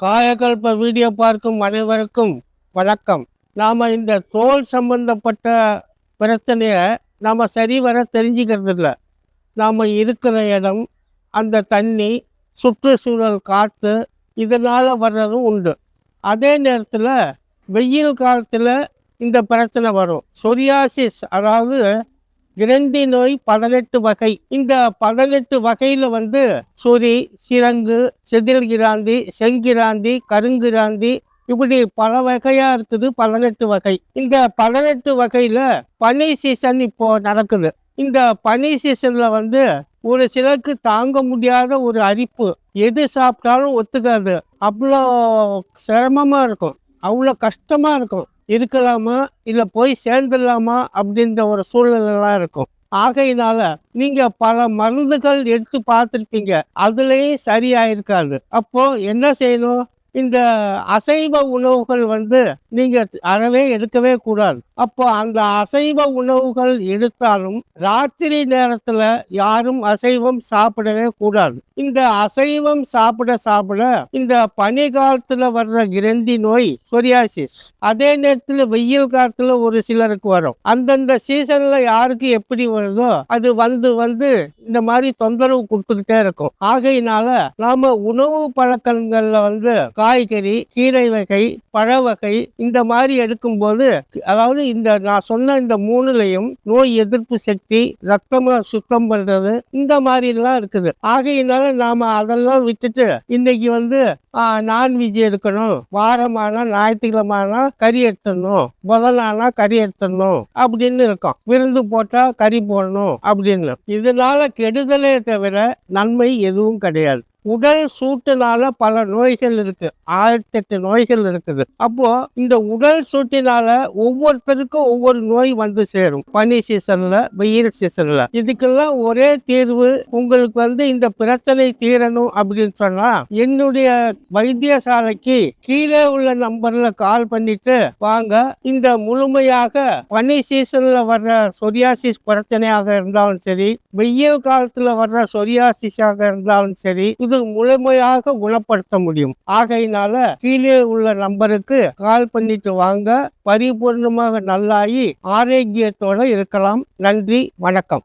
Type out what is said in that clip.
காயகல்ப video பார்க்கும் அனைவருக்கும் வணக்கம். நாம் இந்த தோல் சம்பந்தப்பட்ட பிரச்சனையை நாம் சரிவர தெரிஞ்சுக்கிறது இல்லை. நாம் இருக்கிற இடம், அந்த தண்ணி, சுற்றுச்சூழல், காற்று, இதனால் வர்றதும் உண்டு. அதே நேரத்தில் வெயில் காலத்தில் இந்த பிரச்சனை வரும். சொரியாசிஸ், அதாவது கிரந்தி நோய் 18 வகை. இந்த 18 வகையில் சொறி, சிரங்கு, செதில் கிராந்தி, செங்கிராந்தி, கருங்கிராந்தி, இப்படி பல வகையாக இருக்குது. 18 வகை. இந்த 18 வகையில் பனி சீசன் இப்போ நடக்குது. இந்த பனி சீசனில் ஒரு சிலருக்கு தாங்க முடியாத ஒரு அரிப்பு, எது சாப்பிட்டாலும் ஒத்துக்காது. அவ்வளோ சிரமமாக இருக்கும், அவ்வளோ கஷ்டமாக இருக்கும். இருக்கலாமா இல்லை போய் சேர்ந்துடலாமா அப்படின்ற ஒரு சூழ்நிலைலாம் இருக்கும். ஆகையினால நீங்கள் பல மருந்துகள் எடுத்து பார்த்துருப்பீங்க, அதுலேயும் சரியாயிருக்காது. அப்போது என்ன செய்யணும்? இந்த அசைவ உணவுகள் நீங்கள் அறவே எடுக்கவே கூடாது. அப்போ அந்த அசைவ உணவுகள் எடுத்தாலும் ராத்திரி நேரத்தில் யாரும் அசைவம் சாப்பிடவே கூடாது. இந்த அசைவம் சாப்பிட இந்த பனி காலத்தில் வர்ற கிரந்தி நோய், சொரியாசிஸ், அதே நேரத்தில் வெயில் காலத்தில் ஒரு சிலருக்கு வரும். அந்தந்த சீசனில் யாருக்கு எப்படி வருதோ அது வந்து இந்த மாதிரி தொந்தரவு கொடுத்துக்கிட்டே இருக்கும். ஆகையினால நாம உணவு பழக்கங்களில் காய்கறி, கீரை வகை, பழ வகை இந்த மாதிரி எடுக்கும்போது, அதாவது இந்த நான் சொன்ன இந்த மூணுலையும் நோய் எதிர்ப்பு சக்தி, ரத்தமா சுத்தம் பண்றது, இந்த மாதிரிலாம் இருக்குது. ஆகையினால நாம அதெல்லாம் விட்டுட்டு இன்னைக்கு நான்வெஜ் எடுக்கணும், வாரமானா ஞாயிற்றுக்கிழமைனா கறி எடுத்துடணும், முதலானா கறி எடுத்துடணும் அப்படின்னு இருக்கோம். விருந்து போட்டா கறி போடணும் அப்படின்னு. இதனால கெடுதலே தவிர நன்மை எதுவும் கிடையாது. உடல் சூட்டினால பல நோய்கள் இருக்கு, 1008 நோய்கள் இருக்குது. அப்போ இந்த உடல் சூட்டினால ஒவ்வொருத்தருக்கும் ஒவ்வொரு நோய் சேரும். பனி சீசன்ல, வெயில் சீசன்ல. இதுக்கெல்லாம் ஒரே தீர்வு. உங்களுக்கு இந்த பிரச்சனை தீரணும் அப்படின்னு சொன்னா என்னுடைய வைத்தியசாலைக்கு கீழே உள்ள நம்பர்ல கால் பண்ணிட்டு வாங்க. இந்த முழுமையாக பனி சீசன்ல வர்ற சொரியாசிஸ் பிரச்சனையாக இருந்தாலும் சரி, வெயில் காலத்துல வர்ற சொரியாசிஸாக இருந்தாலும் சரி, இது முழுமையாக குணப்படுத்த முடியும். ஆகையினால கீழே உள்ள நம்பருக்கு கால் பண்ணிட்டு வாங்க. பரிபூர்ணமாக நல்லாகி ஆரோக்கியத்தோட இருக்கலாம். நன்றி, வணக்கம்.